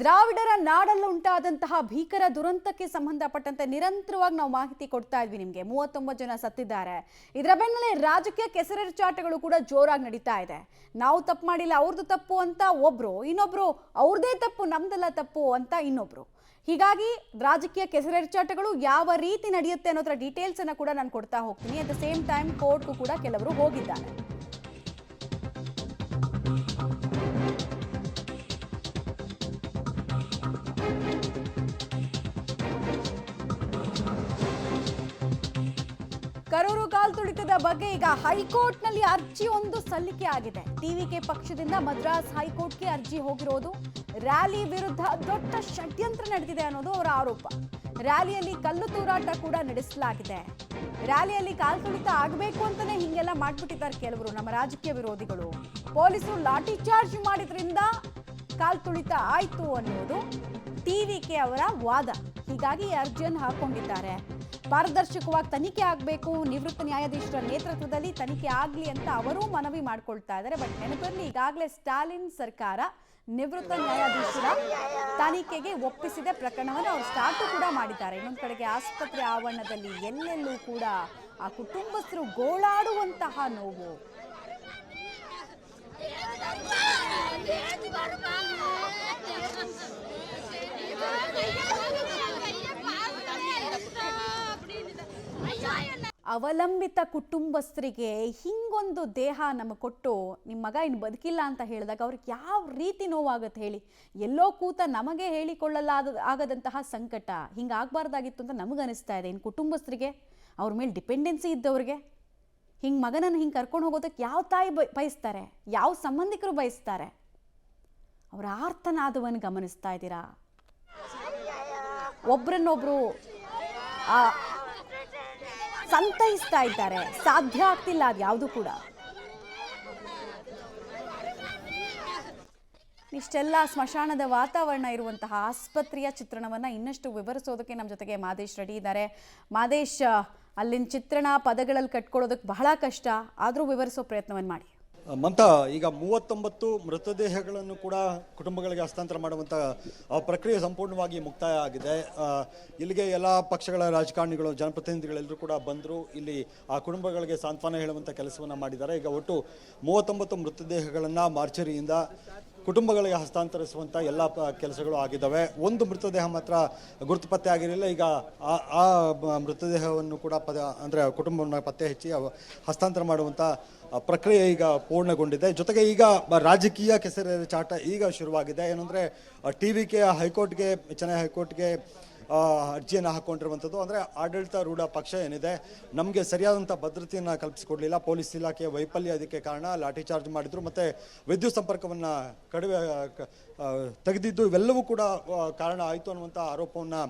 ದ್ರಾವಿಡರ ನಾಡಲ್ಲುಂಟಾದಂತಹ ಭೀಕರ ದುರಂತಕ್ಕೆ ಸಂಬಂಧಪಟ್ಟಂತೆ ನಿರಂತರವಾಗಿ ನಾವು ಮಾಹಿತಿ ಕೊಡ್ತಾ ಇದ್ವಿ ನಿಮಗೆ 39 ಜನ ಸತ್ತಿದ್ದಾರೆ. ಇದರ ಬೆನ್ನಲ್ಲೇ ರಾಜಕೀಯ ಕೆಸರೆರಚಾಟಗಳು ಕೂಡ ಜೋರಾಗಿ ನಡೀತಾ ಇದೆ. ನಾವು ತಪ್ಪು ಮಾಡಿಲ್ಲ, ಅವ್ರದ್ದು ತಪ್ಪು ಅಂತ ಒಬ್ರು, ಇನ್ನೊಬ್ರು ಅವ್ರದೇ ತಪ್ಪು ನಮ್ದೆಲ್ಲ ತಪ್ಪು ಅಂತ ಇನ್ನೊಬ್ರು. ಹೀಗಾಗಿ ರಾಜಕೀಯ ಕೆಸರೆರಚಾಟಗಳು ಯಾವ ರೀತಿ ನಡೆಯುತ್ತೆ ಅನ್ನೋದರ ಡೀಟೇಲ್ಸ್ ಅನ್ನು ಕೂಡ ನಾನು ಕೊಡ್ತಾ ಹೋಗ್ತೀನಿ. ಅಟ್ ದ ಸೇಮ್ ಟೈಮ್ ಕೋರ್ಟ್ಗೂ ಕೂಡ ಕೆಲವರು ಹೋಗಿದ್ದಾರೆ. ಕರೂರು ಕಾಲ್ತುಳಿತದ ಬಗ್ಗೆ ಈಗ ಹೈಕೋರ್ಟ್ನಲ್ಲಿ ಅರ್ಜಿ ಒಂದು ಸಲ್ಲಿಕೆ ಆಗಿದೆ. ಟಿವಿಕೆ ಪಕ್ಷದಿಂದ ಮದ್ರಾಸ್ ಹೈಕೋರ್ಟ್ಗೆ ಅರ್ಜಿ ಹೋಗಿರೋದು. ರ್ಯಾಲಿ ವಿರುದ್ಧ ದೊಡ್ಡ ಷಡ್ಯಂತ್ರ ನಡೆದಿದೆ ಅನ್ನೋದು ಅವರ ಆರೋಪ. ರ್ಯಾಲಿಯಲ್ಲಿ ಕಲ್ಲು ತೂರಾಟ ಕೂಡ ನಡೆಸಲಾಗಿದೆ. ರ್ಯಾಲಿಯಲ್ಲಿ ಕಾಲ್ತುಳಿತ ಆಗಬೇಕು ಅಂತಾನೆ ಹಿಂಗೆಲ್ಲ ಮಾಡ್ಬಿಟ್ಟಿದ್ದಾರೆ ಕೆಲವರು ನಮ್ಮ ರಾಜಕೀಯ ವಿರೋಧಿಗಳು. ಪೊಲೀಸರು ಲಾಠಿ ಚಾರ್ಜ್ ಮಾಡಿದ್ರಿಂದ ಕಾಲ್ತುಳಿತ ಆಯ್ತು ಅನ್ನೋದು ಟಿವಿಕೆ ಅವರ ವಾದ. ಹೀಗಾಗಿ ಅರ್ಜಿಯನ್ನು ಹಾಕೊಂಡಿದ್ದಾರೆ. ಪಾರದರ್ಶಕವಾಗಿ ತನಿಖೆ ಆಗಬೇಕು, ನಿವೃತ್ತ ನ್ಯಾಯಾಧೀಶರ ನೇತೃತ್ವದಲ್ಲಿ ತನಿಖೆ ಆಗಲಿ ಅಂತ ಅವರು ಮನವಿ ಮಾಡ್ಕೊಳ್ತಾ ಇದ್ದಾರೆ. ಬಟ್ ನೆನಪಿರಲಿ, ಈಗಾಗಲೇ ಸ್ಟಾಲಿನ್ ಸರ್ಕಾರ ನಿವೃತ್ತ ನ್ಯಾಯಾಧೀಶರ ತನಿಖೆಗೆ ಒಪ್ಪಿಸಿದ ಪ್ರಕರಣವನ್ನು ಅವರು ಸ್ಟಾರ್ಟ್ ಕೂಡ ಮಾಡಿದ್ದಾರೆ. ಇನ್ನೊಂದು ಕಡೆಗೆ ಆಸ್ಪತ್ರೆ ಆವರಣದಲ್ಲಿ ಎಲ್ಲೆಲ್ಲೂ ಕೂಡ ಆ ಕುಟುಂಬಸ್ಥರು ಗೋಳಾಡುವಂತಹ ನೋವು. ಅವಲಂಬಿತ ಕುಟುಂಬಸ್ಥರಿಗೆ ಹಿಂಗೊಂದು ದೇಹ ನಮಗೆ ಕೊಟ್ಟು ನಿಮ್ಮ ಮಗ ಇನ್ನು ಬದುಕಿಲ್ಲ ಅಂತ ಹೇಳಿದಾಗ ಅವ್ರಿಗೆ ಯಾವ ರೀತಿ ನೋವಾಗುತ್ತೆ ಹೇಳಿ. ಎಲ್ಲೋ ಕೂತ ನಮಗೆ ಆಗದಂತಹ ಸಂಕಟ ಹಿಂಗಾಗಬಾರ್ದಾಗಿತ್ತು ಅಂತ ನಮಗನಿಸ್ತಾ ಇದೆ. ಇನ್ನು ಕುಟುಂಬಸ್ಥರಿಗೆ, ಅವ್ರ ಮೇಲೆ ಡಿಪೆಂಡೆನ್ಸಿ ಇದ್ದವ್ರಿಗೆ ಹಿಂಗೆ ಮಗನನ್ನು ಹಿಂಗೆ ಕರ್ಕೊಂಡು ಹೋಗೋದಕ್ಕೆ ಯಾವ ತಾಯಿ ಬಯಸ್ತಾರೆ, ಯಾವ ಸಂಬಂಧಿಕರು ಬಯಸ್ತಾರೆ? ಅವರ ಆರ್ತನಾದವನ್ನು ಗಮನಿಸ್ತಾ ಇದ್ದೀರಾ? ಒಬ್ರನ್ನೊಬ್ರು ಸಂತೈಸ್ತಾ ಇದ್ದಾರೆ. ಸಾಧ್ಯ ಆಗ್ತಿಲ್ಲ ಅದು ಯಾವುದು ಕೂಡ. ಇಷ್ಟೆಲ್ಲ ಸ್ಮಶಾನದ ವಾತಾವರಣ ಇರುವಂತಹ ಆಸ್ಪತ್ರೆಯ ಚಿತ್ರಣವನ್ನ ಇನ್ನಷ್ಟು ವಿವರಿಸೋದಕ್ಕೆ ನಮ್ಮ ಜೊತೆಗೆ ಮಾದೇಶ್ ರೆಡಿ ಇದ್ದಾರೆ. ಮಾದೇಶ್, ಅಲ್ಲಿನ ಚಿತ್ರಣ ಪದಗಳಲ್ಲಿ ಕಟ್ಕೊಳ್ಳೋದಕ್ಕೆ ಬಹಳ ಕಷ್ಟ, ಆದರೂ ವಿವರಿಸೋ ಪ್ರಯತ್ನವನ್ನು ಮಾಡಿ. ಮಮತಾ, ಈಗ 39 ಮೃತದೇಹಗಳನ್ನು ಕೂಡ ಕುಟುಂಬಗಳಿಗೆ ಹಸ್ತಾಂತರ ಮಾಡುವಂಥ ಪ್ರಕ್ರಿಯೆ ಸಂಪೂರ್ಣವಾಗಿ ಮುಕ್ತಾಯ ಆಗಿದೆ. ಇಲ್ಲಿಗೆ ಎಲ್ಲ ಪಕ್ಷಗಳ ರಾಜಕಾರಣಿಗಳು, ಜನಪ್ರತಿನಿಧಿಗಳೆಲ್ಲರೂ ಕೂಡ ಬಂದರು. ಇಲ್ಲಿ ಆ ಕುಟುಂಬಗಳಿಗೆ ಸಾಂತ್ವನ ಹೇಳುವಂಥ ಕೆಲಸವನ್ನು ಮಾಡಿದ್ದಾರೆ. ಈಗ ಒಟ್ಟು 39 ಮೃತದೇಹಗಳನ್ನು ಮಾರ್ಚರಿಯಿಂದ ಕುಟುಂಬಗಳಿಗೆ ಹಸ್ತಾಂತರಿಸುವಂಥ ಎಲ್ಲ ಕೆಲಸಗಳು ಆಗಿದ್ದಾವೆ. ಒಂದು ಮೃತದೇಹ ಮಾತ್ರ ಗುರುತು ಪತ್ತೆ ಆಗಿರಲಿಲ್ಲ. ಈಗ ಆ ಮೃತದೇಹವನ್ನು ಕೂಡ ಅಂದರೆ ಕುಟುಂಬವನ್ನು ಪತ್ತೆ ಹಚ್ಚಿ ಹಸ್ತಾಂತರ ಮಾಡುವಂಥ ಪ್ರಕ್ರಿಯೆ ಈಗ ಪೂರ್ಣಗೊಂಡಿದೆ. ಜೊತೆಗೆ ಈಗ ರಾಜಕೀಯ ಕೆಸರೆರಚಾಟ ಈಗ ಶುರುವಾಗಿದೆ. ಏನಂದರೆ ಟಿವಿಕೆ ಹೈಕೋರ್ಟ್ಗೆ, ಚೆನ್ನೈ ಹೈಕೋರ್ಟ್ಗೆ ಅರ್ಜಿಯನ್ನು ಹಾಕ್ಕೊಂಡಿರುವಂಥದ್ದು. ಅಂದರೆ ಆಡಳಿತಾರೂಢ ಪಕ್ಷ ಏನಿದೆ, ನಮಗೆ ಸರಿಯಾದಂಥ ಭದ್ರತೆಯನ್ನು ಕಲ್ಪಿಸಿಕೊಡಲಿಲ್ಲ, ಪೊಲೀಸ್ ಇಲಾಖೆಯ ವೈಫಲ್ಯ ಅದಕ್ಕೆ ಕಾರಣ, ಲಾಠಿ ಚಾರ್ಜ್ ಮಾಡಿದ್ರು, ಮತ್ತು ವಿದ್ಯುತ್ ಸಂಪರ್ಕವನ್ನು ತೆಗೆದಿದ್ದು, ಇವೆಲ್ಲವೂ ಕೂಡ ಕಾರಣ ಆಯಿತು ಅನ್ನುವಂಥ ಆರೋಪವನ್ನು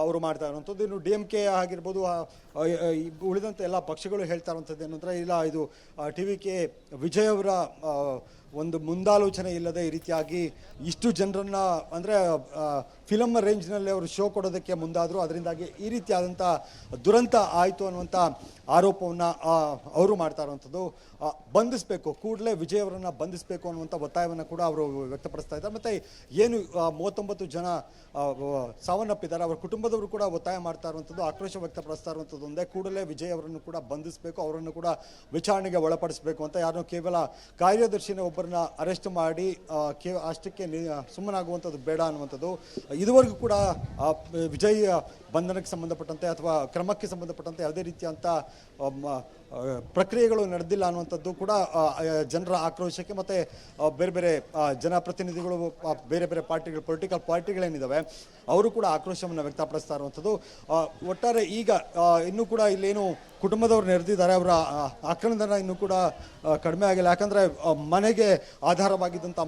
ಅವರು ಮಾಡ್ತಾ ಇರುವಂಥದ್ದು. ಇನ್ನು DMK ಆಗಿರ್ಬೋದು, ಉಳಿದಂಥ ಎಲ್ಲ ಪಕ್ಷಗಳು ಹೇಳ್ತಾ ಇರುವಂಥದ್ದು ಏನಂದರೆ, ಇಲ್ಲ ಇದು ಟಿವಿಕೆ ವಿಜಯ್ ಅವರ ಒಂದು ಮುಂದಾಲೋಚನೆ ಇಲ್ಲದೆ ಈ ರೀತಿಯಾಗಿ ಇಷ್ಟು ಜನರನ್ನು, ಅಂದರೆ ಫಿಲಮ್ ರೇಂಜ್ನಲ್ಲಿ ಅವರು ಶೋ ಕೊಡೋದಕ್ಕೆ ಮುಂದಾದರು, ಅದರಿಂದಾಗಿ ಈ ರೀತಿಯಾದಂಥ ದುರಂತ ಆಯಿತು ಅನ್ನುವಂಥ ಆರೋಪವನ್ನು ಅವರು ಮಾಡ್ತಾ ಇರುವಂಥದ್ದು. ಬಂಧಿಸಬೇಕು, ಕೂಡಲೇ ವಿಜಯ್ ಅವರನ್ನು ಬಂಧಿಸಬೇಕು ಅನ್ನುವಂಥ ಒತ್ತಾಯವನ್ನು ಕೂಡ ಅವರು ವ್ಯಕ್ತಪಡಿಸ್ತಾ ಇದ್ದಾರೆ. ಮತ್ತು ಏನು 39 ಜನ ಸಾವನ್ನಪ್ಪಿದ್ದಾರೆ, ಅವರ ಕುಟುಂಬದವರು ಕೂಡ ಒತ್ತಾಯ ಮಾಡ್ತಾ ಇರುವಂಥದ್ದು, ಆಕ್ರೋಶ ವ್ಯಕ್ತಪಡಿಸ್ತಾ ಇರುವಂಥದ್ದು ಒಂದೇ, ಕೂಡಲೇ ವಿಜಯ್ ಅವರನ್ನು ಕೂಡ ಬಂಧಿಸಬೇಕು, ಅವರನ್ನು ಕೂಡ ವಿಚಾರಣೆಗೆ ಒಳಪಡಿಸಬೇಕು ಅಂತ. ಯಾರನ್ನೂ ಕೇವಲ ಕಾರ್ಯದರ್ಶಿನ ಒಬ್ಬರನ್ನ ಅರೆಸ್ಟ್ ಮಾಡಿ ಅಷ್ಟಕ್ಕೆ ಸುಮ್ಮನಾಗುವಂಥದ್ದು ಬೇಡ ಅನ್ನುವಂಥದ್ದು. ಇದುವರೆಗೂ ಕೂಡ ವಿಜಯ್ ಬಂಧನಕ್ಕೆ ಸಂಬಂಧಪಟ್ಟಂತೆ ಅಥವಾ ಕ್ರಮಕ್ಕೆ ಸಂಬಂಧಪಟ್ಟಂತೆ ಯಾವುದೇ ರೀತಿಯಂಥ ಪ್ರಕ್ರಿಯೆಗಳು ನಡೆದಿಲ್ಲ ಅನ್ನುವಂಥದ್ದು ಕೂಡ ಜನರ ಆಕ್ರೋಶಕ್ಕೆ, ಮತ್ತು ಬೇರೆ ಬೇರೆ ಜನಪ್ರತಿನಿಧಿಗಳು, ಬೇರೆ ಬೇರೆ ಪಾರ್ಟಿಗಳು, ಪೊಲಿಟಿಕಲ್ ಪಾರ್ಟಿಗಳೇನಿದ್ದಾವೆ ಅವರು ಕೂಡ ಆಕ್ರೋಶವನ್ನು ವ್ಯಕ್ತಪಡಿಸ್ತಾ ಇರುವಂಥದ್ದು. ಒಟ್ಟಾರೆ ಈಗ ಇನ್ನೂ ಕೂಡ ಇಲ್ಲೇನು ಕುಟುಂಬದವರು ನೆರೆದಿದ್ದಾರೆ, ಅವರ ಆಕ್ರಂದನ ಇನ್ನೂ ಕೂಡ ಕಡಿಮೆ ಆಗಿಲ್ಲ. ಯಾಕಂದರೆ ಮನೆಗೆ ಆಧಾರವಾಗಿದ್ದಂಥ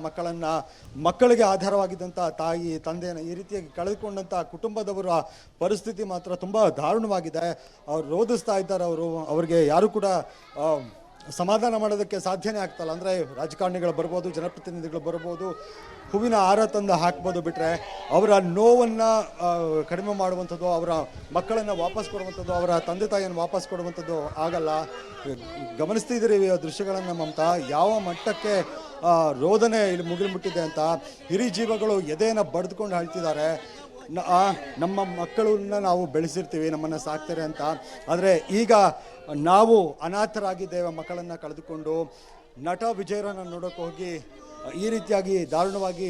ಮಕ್ಕಳಿಗೆ ಆಧಾರವಾಗಿದ್ದಂಥ ತಾಯಿ ತಂದೆಯನ್ನು ಈ ರೀತಿಯಾಗಿ ಕಳೆದುಕೊಂಡಂಥ ಕುಟುಂಬದವರ ಪರಿಸ್ಥಿತಿ ಮಾತ್ರ ತುಂಬ ದಾರುಣವಾಗಿದೆ. ಅವ್ರು ರೋಧಿಸ್ತಾ ಇದ್ದಾರೆ. ಅವರಿಗೆ ಯಾರು ಕೂಡ ಸಮಾಧಾನ ಮಾಡೋದಕ್ಕೆ ಸಾಧ್ಯನೇ ಆಗ್ತಲ್ಲ. ಅಂದರೆ ರಾಜಕಾರಣಿಗಳು ಬರ್ಬೋದು, ಜನಪ್ರತಿನಿಧಿಗಳು ಬರ್ಬೋದು, ಹೂವಿನ ಹಾರ ತಂದು ಹಾಕ್ಬೋದು, ಬಿಟ್ಟರೆ ಅವರ ನೋವನ್ನು ಕಡಿಮೆ ಮಾಡುವಂಥದ್ದು, ಅವರ ಮಕ್ಕಳನ್ನು ವಾಪಸ್ ಕೊಡುವಂಥದ್ದು, ಅವರ ತಂದೆ ತಾಯಿಯನ್ನು ವಾಪಸ್ ಕೊಡುವಂಥದ್ದು ಆಗಲ್ಲ. ಗಮನಿಸ್ತಿದ್ದೀರಿ ದೃಶ್ಯಗಳನ್ನು ಮಮತಾ, ಯಾವ ಮಟ್ಟಕ್ಕೆ ರೋದನೆ ಇಲ್ಲಿ ಮುಗಿಲು ಮುಟ್ಟಿದೆ ಅಂತ ಹಿರಿ ಜೀವಗಳು ಎದೆಯನ್ನು ಬಡಿದುಕೊಂಡು ಅಳ್ತಿದ್ದಾರೆ. ನಮ್ಮ ಮಕ್ಕಳನ್ನ ನಾವು ಬೆಳೆಸಿರ್ತೀವಿ, ನಮ್ಮನ್ನು ಸಾಕ್ತಾರೆ ಅಂತ. ಆದರೆ ಈಗ ನಾವು ಅನಾಥರಾಗಿದ್ದೇವೆ, ಮಕ್ಕಳನ್ನು ಕಳೆದುಕೊಂಡು. ನಟ ವಿಜಯರನ್ನು ನೋಡೋಕೆ ಹೋಗಿ ಈ ರೀತಿಯಾಗಿ ದಾರುಣವಾಗಿ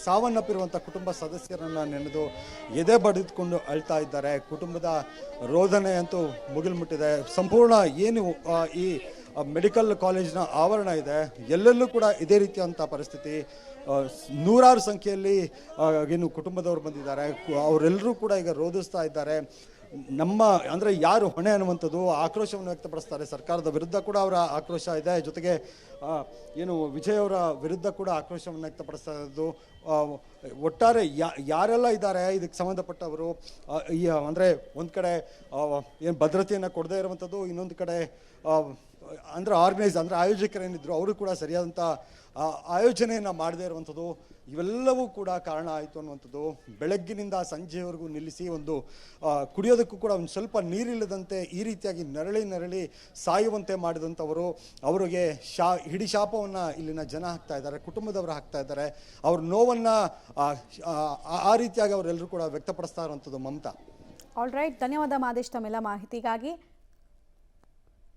ಸಾವನ್ನಪ್ಪಿರುವಂಥ ಕುಟುಂಬ ಸದಸ್ಯರನ್ನು ನೆನೆದು ಎದೆ ಬಡಿದುಕೊಂಡು ಅಳ್ತಾ ಇದ್ದಾರೆ. ಕುಟುಂಬದ ರೋದನೆ ಅಂತೂ ಮುಗಿಲು ಮುಟ್ಟಿದೆ. ಸಂಪೂರ್ಣ ಏನು ಈ ಮೆಡಿಕಲ್ ಕಾಲೇಜಿನ ಆವರಣ ಇದೆ, ಎಲ್ಲೆಲ್ಲೂ ಕೂಡ ಇದೇ ರೀತಿಯಾದಂಥ ಪರಿಸ್ಥಿತಿ. ನೂರಾರು ಸಂಖ್ಯೆಯಲ್ಲಿ ಏನು ಕುಟುಂಬದವರು ಬಂದಿದ್ದಾರೆ. ಅವರೆಲ್ಲರೂ ಕೂಡ ಈಗ ರೋಧಿಸ್ತಾ ಇದ್ದಾರೆ. ನಮ್ಮ ಅಂದರೆ ಯಾರು ಹೊಣೆ ಅನ್ನುವಂಥದ್ದು ಆಕ್ರೋಶವನ್ನು ವ್ಯಕ್ತಪಡಿಸ್ತಾರೆ. ಸರ್ಕಾರದ ವಿರುದ್ಧ ಕೂಡ ಅವರ ಆಕ್ರೋಶ ಇದೆ, ಜೊತೆಗೆ ಏನು ವಿಜಯ್ ಅವರ ವಿರುದ್ಧ ಕೂಡ ಆಕ್ರೋಶವನ್ನು ವ್ಯಕ್ತಪಡಿಸ್ತಾ ಇರೋದು. ಒಟ್ಟಾರೆ ಯಾರೆಲ್ಲ ಇದ್ದಾರೆ ಇದಕ್ಕೆ ಸಂಬಂಧಪಟ್ಟವರು, ಈ ಅಂದರೆ ಒಂದು ಕಡೆ ಏನು ಭದ್ರತೆಯನ್ನು ಕೊಡದೇ ಇರುವಂಥದ್ದು, ಇನ್ನೊಂದು ಕಡೆ ಅಂದರೆ ಅಂದರೆ ಆಯೋಜಕರೇನಿದ್ರು ಅವರು ಕೂಡ ಸರಿಯಾದಂಥ ಆಯೋಜನೆಯನ್ನು ಮಾಡದೇ ಇರುವಂಥದ್ದು, ಇವೆಲ್ಲವೂ ಕೂಡ ಕಾರಣ ಆಯಿತು ಅನ್ನುವಂಥದ್ದು. ಬೆಳಗ್ಗಿನಿಂದ ಸಂಜೆವರೆಗೂ ನಿಲ್ಲಿಸಿ ಒಂದು ಕುಡಿಯೋದಕ್ಕೂ ಕೂಡ ಒಂದು ಸ್ವಲ್ಪ ನೀರಿಲ್ಲದಂತೆ ಈ ರೀತಿಯಾಗಿ ನರಳಿ ಸಾಯುವಂತೆ ಮಾಡಿದಂಥವರು, ಅವರಿಗೆ ಹಿಡಿ ಶಾಪವನ್ನು ಇಲ್ಲಿನ ಜನ ಹಾಕ್ತಾ ಇದ್ದಾರೆ, ಕುಟುಂಬದವರು ಹಾಕ್ತಾ ಇದ್ದಾರೆ. ಅವ್ರ ನೋವನ್ನು ಆ ರೀತಿಯಾಗಿ ಅವರೆಲ್ಲರೂ ಕೂಡ ವ್ಯಕ್ತಪಡಿಸ್ತಾ ಇರುವಂಥದ್ದು. ಮಮತಾ. ಆಲ್ ರೈಟ್, ಧನ್ಯವಾದ ಮಾದೇಶ್ ತಮ್ಮೆಲ್ಲ ಮಾಹಿತಿಗಾಗಿ.